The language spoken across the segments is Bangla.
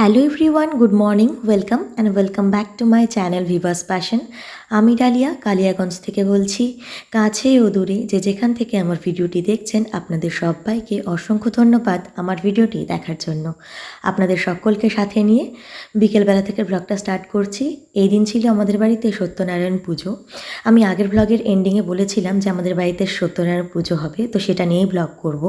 Hello everyone, good morning, welcome back to my channel Vivas passion. আমি ডালিয়া কালিয়াগঞ্জ থেকে বলছি। কাছে ও দূরে যে যেখান থেকে আমার ভিডিওটি দেখছেন, আপনাদের সবাইকে অসংখ্য ধন্যবাদ আমার ভিডিওটি দেখার জন্য। আপনাদের সকলকে সাথে নিয়ে বিকেলবেলা থেকে ব্লগটা স্টার্ট করছি। এই দিন ছিল আমাদের বাড়িতে সত্যনারায়ণ পুজো। আমি আগের ব্লগের এন্ডিংয়ে বলেছিলাম যে আমাদের বাড়িতে সত্যনারায়ণ পুজো হবে, তো সেটা নিয়েই ব্লগ করব।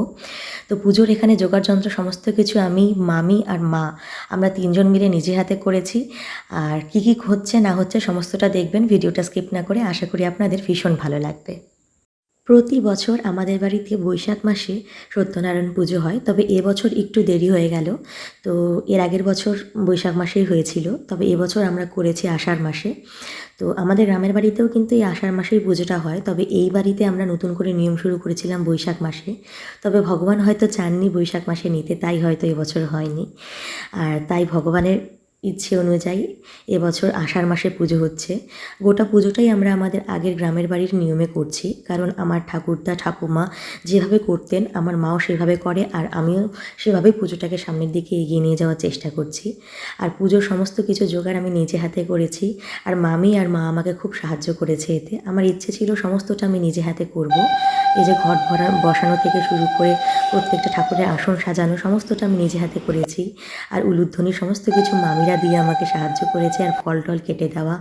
তো পুজোর এখানে জোগাড়যন্ত্র সমস্ত কিছু আমি, মামি আর মা আমরা তিনজন মিলে নিজে হাতে করেছি। আর কী কী হচ্ছে না হচ্ছে সমস্তটা দেখবেন, ভিডিওটা স্কিপ না করে। আশা করি আপনাদের ভীষণ ভালো লাগবে। প্রতি বছর আমাদের বাড়িতে বৈশাখ মাসে সত্যনারায়ণ পুজো হয়, তবে এবছর একটু দেরি হয়ে গেল। তো এর আগের বছর বৈশাখ মাসেই হয়েছিল, তবে এবছর আমরা করেছি আষাঢ় মাসে। তো আমাদের গ্রামের বাড়িতেও কিন্তু এই আষাঢ় মাসেই পুজোটা হয়, তবে এই বাড়িতে আমরা নতুন করে নিয়ম শুরু করেছিলাম বৈশাখ মাসে। তবে ভগবান হয়তো চাননি বৈশাখ মাসে নিতে, তাই হয়তো এবছর হয়নি। আর তাই ভগবানের ইচ্ছে অনুযায়ী এবছর আষাঢ় মাসে পুজো হচ্ছে। গোটা পুজোটাই আমরা আমাদের আগের গ্রামের বাড়ির নিয়মে করছি, কারণ আমার ঠাকুরদা ঠাকুমা যেভাবে করতেন আমার মাও সেভাবে করে, আর আমিও সেভাবেই পুজোটাকে সামনের দিকে এগিয়ে নিয়ে যাওয়ার চেষ্টা করছি। আর পুজোর সমস্ত কিছু জোগাড় আমি নিজে হাতে করেছি, আর মামি আর মা আমাকে খুব সাহায্য করেছে এতে। আমার ইচ্ছে ছিল সমস্তটা আমি নিজে হাতে করব। এই যে ঘট বসানো থেকে শুরু করে প্রত্যেকটা ঠাকুরের আসন সাজানো সমস্তটা আমি নিজে হাতে করেছি। আর উলুধ্বনি সমস্ত কিছু মামিরা দিয়ে আমাকে সাহায্য করেছে, আর ফল টল কেটে দেওয়া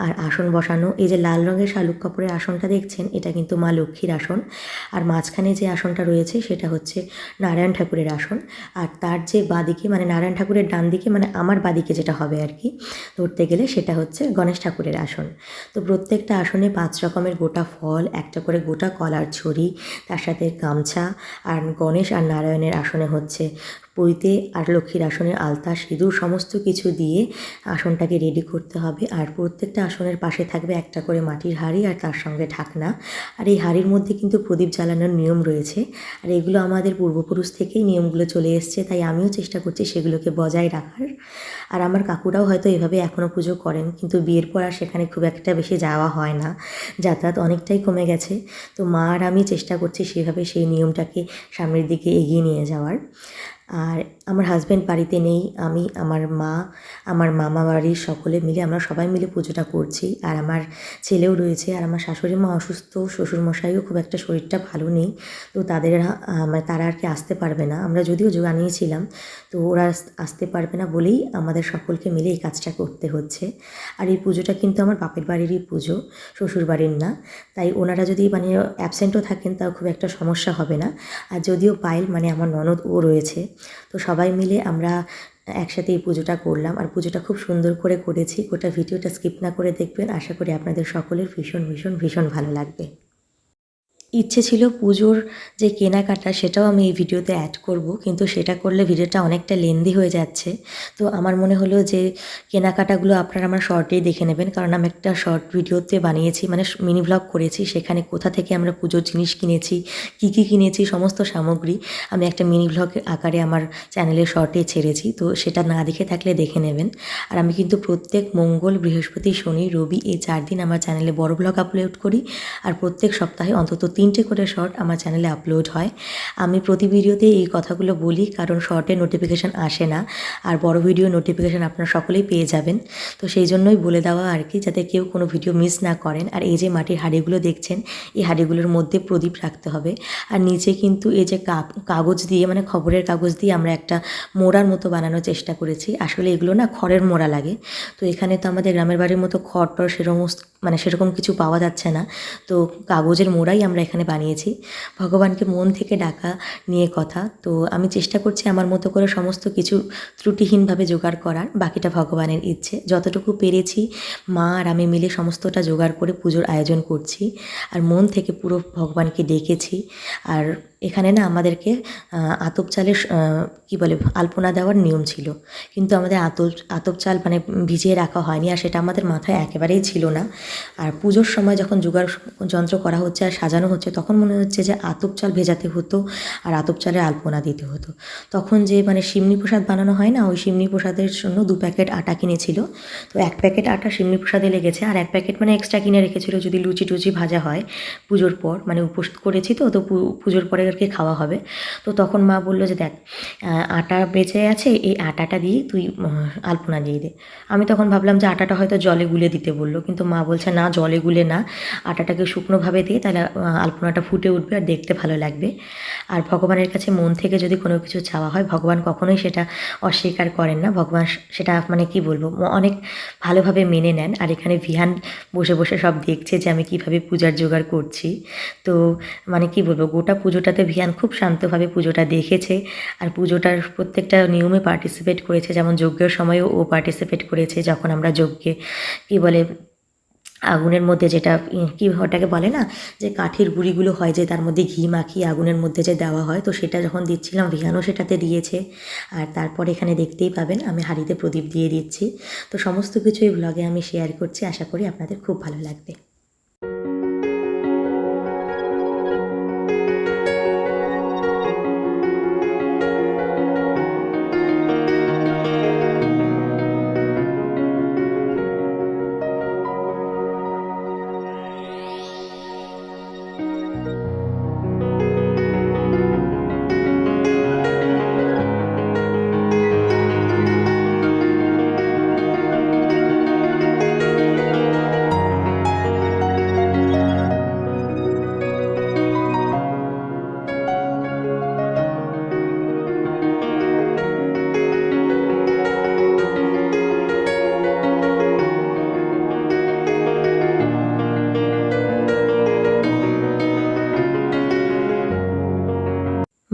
আর আসন বসানো। এই যে লাল রঙের শালুক কাপড়ের আসনটা দেখছেন, এটা কিন্তু মা লক্ষ্মীর আসন। আর মাঝখানে যে আসনটা রয়েছে সেটা হচ্ছে নারায়ণ ঠাকুরের আসন। আর তার যে বাঁদিকে, মানে নারায়ণ ঠাকুরের ডান দিকে, মানে আমার বাঁদিকে যেটা হবে আর কি ধরতে গেলে, সেটা হচ্ছে গণেশ ঠাকুরের আসন। তো প্রত্যেকটা আসনে 5 রকমের গোটা ফল, একটা করে গোটা কলার ছড়ি, তার সাথে গামছা। আর গণেশ আর নারায়ণের আসনে হচ্ছে পৈতে, আর লক্ষ্মীর আসনের আলতা, সিঁদুর সমস্ত কিছু দিয়ে আসনটাকে রেডি করতে হবে। আর প্রত্যেকটা আসনের পাশে থাকবে একটা করে মাটির হাঁড়ি আর তার সঙ্গে ঢাকনা। আর এই হাঁড়ির মধ্যে কিন্তু প্রদীপ জ্বালানোর নিয়ম রয়েছে। আর এগুলো আমাদের পূর্বপুরুষ থেকেই নিয়মগুলো চলে এসছে, তাই আমিও চেষ্টা করছি সেগুলোকে বজায় রাখার। আর আমার কাকুরাও হয়তো এভাবে এখনও পুজো করেন, কিন্তু বিয়ের পর আর সেখানে খুব একটা বেশি যাওয়া হয় না, যাতায়াত অনেকটাই কমে গেছে। তো মা আর আমি চেষ্টা করছি সেভাবে সেই নিয়মটাকে সামনের দিকে এগিয়ে নিয়ে যাওয়ার। আর আমার হাজব্যান্ড বাড়িতে নেই, আমি, আমার মা, আমার মামা বাড়ির সকলে মিলে, আমরা সবাই মিলে পুজোটা করছি। আর আমার ছেলেও রয়েছে, আর আমার শাশুড়ি মা অসুস্থ, শ্বশুরমশাইও খুব একটা শরীরটা ভালো নেই। তো তাদের মানে তারা আর কি আসতে পারবে না। আমরা যদিও জানিয়েছিলাম, তো ওরা আসতে পারবে না বলেই আমাদের সকলকে মিলে এই কাজটা করতে হচ্ছে। আর এই পুজোটা কিন্তু আমার বাপের বাড়িরই পুজো, শ্বশুর বাড়ির না। তাই ওনারা যদি মানে অ্যাবসেন্টও থাকেন তাও খুব একটা সমস্যা হবে না। আর যদিও পায়েল, মানে আমার ননদ, ও রয়েছে। তো সবাই মিলে আমরা একসাথে এই পুজোটা করলাম, আর পুজোটা খুব সুন্দর করে করেছি। গোটা ভিডিওটা স্কিপ না করে দেখবেন, আশা করি আপনাদের সকলের ভীষণ ভীষণ ভীষণ ভালো লাগবে। ইচ্ছে ছিল পুজোর যে কেনাকাটা সেটাও আমি এই ভিডিওতে অ্যাড করব, কিন্তু সেটা করলে ভিডিওটা অনেকটা লেন্দি হয়ে যাচ্ছে। তো আমার মনে হলো যে কেনাকাটাগুলো আপনারা আমার শর্টেই দেখে নেবেন, কারণ আমি একটা শর্ট ভিডিওতে বানিয়েছি, মানে মিনি ভ্লগ করেছি। সেখানে কোথা থেকে আমরা পুজোর জিনিস কিনেছি, কী কী কিনেছি, সমস্ত সামগ্রী আমি একটা মিনি ভ্লগ আকারে আমার চ্যানেলে শর্টে ছেড়েছি। তো সেটা না দেখে থাকলে দেখে নেবেন। আর আমি কিন্তু প্রত্যেক মঙ্গল, বৃহস্পতি, শনি, রবি এই 4 দিন আমার চ্যানেলে বড় ভ্লগ আপলোড করি। আর প্রত্যেক সপ্তাহে অন্তত 3টে করে শর্ট আমার চ্যানেলে আপলোড হয়। আমি প্রতি ভিডিওতে এই কথাগুলো বলি, কারণ শর্টের নোটিফিকেশান আসে না, আর বড় ভিডিও নোটিফিকেশান আপনারা সকলেই পেয়ে যাবেন। তো সেই জন্যই বলে দেওয়া আর কি, যাতে কেউ কোনো ভিডিও মিস না করেন। আর এই যে মাটির হাঁড়িগুলো দেখছেন, এই হাঁড়িগুলোর মধ্যে প্রদীপ রাখতে হবে। আর নিচে কিন্তু এই যে কাগজ দিয়ে, মানে খবরের কাগজ দিয়ে আমরা একটা মোড়ার মতো বানানোর চেষ্টা করেছি। আসলে এগুলো না খড়ের মোড়া লাগে। তো এখানে তো আমাদের গ্রামের বাড়ির মতো খড় টড় সেরকম কিছু পাওয়া যাচ্ছে না। তো কাগজের মোড়াই আমরা এখানে বানিয়েছি। ভগবানকে মন থেকে ডাকা নিয়ে কথা। তো আমি চেষ্টা করছি আমার মতো করে সমস্ত কিছু ত্রুটিহীনভাবে জোগাড় করার, বাকিটা ভগবানের ইচ্ছে। যতটুকু পেরেছি মা আর আমি মিলে সমস্তটা জোগাড় করে পুজোর আয়োজন করছি, আর মন থেকে পুরো ভগবানকে ডেকেছি। আর এখানে না আমাদেরকে আতপ চালের কী বলে আলপনা দেওয়ার নিয়ম ছিল, কিন্তু আমাদের আতপ চাল মানে ভিজিয়ে রাখা হয়নি, আর সেটা আমাদের মাথায় একেবারেই ছিল না। আর পুজোর সময় যখন জোগাড় যন্ত্র করা হচ্ছে আর সাজানো হচ্ছে, তখন মনে হচ্ছে যে আতপ চাল ভেজাতে হতো আর আতপ চালে আলপনা দিতে হতো। তখন যে মানে সিমনি প্রসাদ বানানো হয় না, ওই সিমনি প্রসাদের জন্য 2 প্যাকেট আটা কিনেছিল। তো 1 প্যাকেট আটা সিমনি প্রসাদে লেগেছে, আর 1 প্যাকেট মানে এক্সট্রা কিনে রেখেছিল যদি লুচি টুচি ভাজা হয় পুজোর পর, মানে উপোস করেছি। তো পুজোর পরে আর কি খাওয়া হবে। তো তখন মা বললো যে দেখ আটা বেঁচে আছে, এই আটাটা দিয়ে তুই আলপনা দিয়ে দে। আমি তখন ভাবলাম যে আটাটা হয়তো জলে গুলে দিতে বললো, কিন্তু মা বলছে না, জলে গুলে না, আটাটাকে শুকনোভাবে দিয়ে তাহলে আলপনাটা ফুটে উঠবে আর দেখতে ভালো লাগবে। আর ভগবানের কাছে মন থেকে যদি কোনো কিছু চাওয়া হয়, ভগবান কখনোই সেটা অস্বীকার করেন না। ভগবান সেটা মানে কি বলবো, অনেক ভালোভাবে মেনে নেন। আর এখানে ভিহান বসে বসে সব দেখছে যে আমি কীভাবে পূজার জোগাড় করছি। তো মানে কি বলবো, গোটা পুজোটাতে ভিহান খুব শান্তভাবে পুজোটা দেখেছে আর পুজোটার প্রত্যেকটা নিয়মে পার্টিসিপেট করেছে। যেমন যজ্ঞের সময়ও ও পার্টিসিপেট করেছে, যখন আমরা যজ্ঞে কী বলে আগুনের মধ্যে যেটা কি ওটাকে বলে না, যে কাঠের গুঁড়িগুলো হয় যে তার মধ্যে ঘি মাখিয়ে আগুনের মধ্যে যে দেওয়া হয়, তো সেটা যখন দিচ্ছিলাম ভিহানও সেটাতে দিয়েছে। আর তারপর এখানে দেখতেই পাবেন আমি হাঁড়িতে প্রদীপ দিয়ে দিচ্ছি। তো সমস্ত কিছু এই ব্লগে আমি শেয়ার করছি, আশা করি আপনাদের খুব ভালো লাগবে।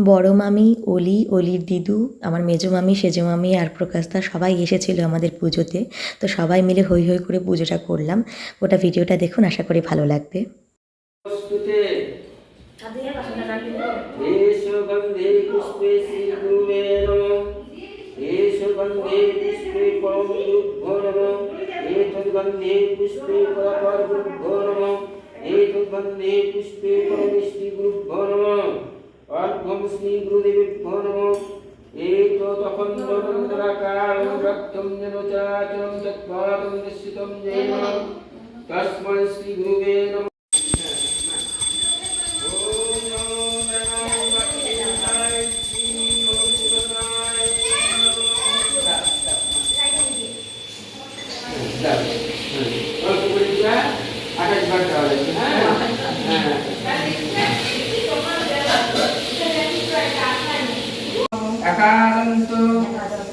বড় মামি, অলি, অলির দিদু, আমার মেজো মামি, সেজো মামি আর প্রকাশদা সবাই এসেছিলো আমাদের পুজোতে। তো সবাই মিলে হৈ হৈ করে পুজোটা করলাম। ওটা ভিডিওটা দেখুন, আশা করি ভালো লাগবে। अर्घ्यं श्री गुरुदेवेभ्यो नमः। एतो तखण्डमण्डलाकारं रक्तं जनुचाचलं चत्वारं दर्शितं येन तस्मै श्री गुरुवे नमः। अकालंत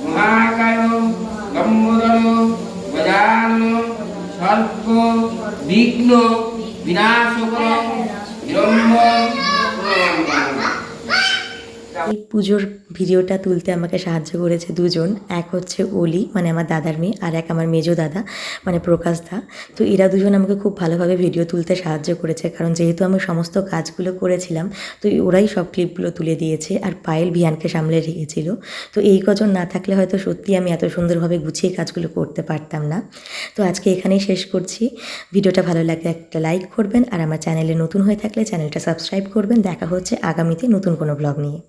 महाकाय गंगोदर गजानन सर्प विघ्न विनाशकर এই পুজোর ভিডিওটা তুলতে আমাকে সাহায্য করেছে দুজন। এক হচ্ছে অলি, মানে আমার দাদার মেয়ে, আর এক আমার মেজো দাদা, মানে প্রকাশদা। তো এরা দুজন আমাকে খুব ভালোভাবে ভিডিও তুলতে সাহায্য করেছে, কারণ যেহেতু আমি সমস্ত কাজগুলো করেছিলাম, তো ওরাই সব ক্লিপগুলো তুলে দিয়েছে। আর পায়েল ভিয়ানকে সামলে রেখেছিল। তো এই কজন না থাকলে হয়তো সত্যি আমি এত সুন্দরভাবে গুছিয়ে কাজগুলো করতে পারতাম না। তো আজকে এখানেই শেষ করছি। ভিডিওটা ভালো লাগলে একটা লাইক করবেন, আর আমার চ্যানেলে নতুন হয়ে থাকলে চ্যানেলটা সাবস্ক্রাইব করবেন। দেখা হচ্ছে আগামীতে নতুন কোনো ব্লগ নিয়ে।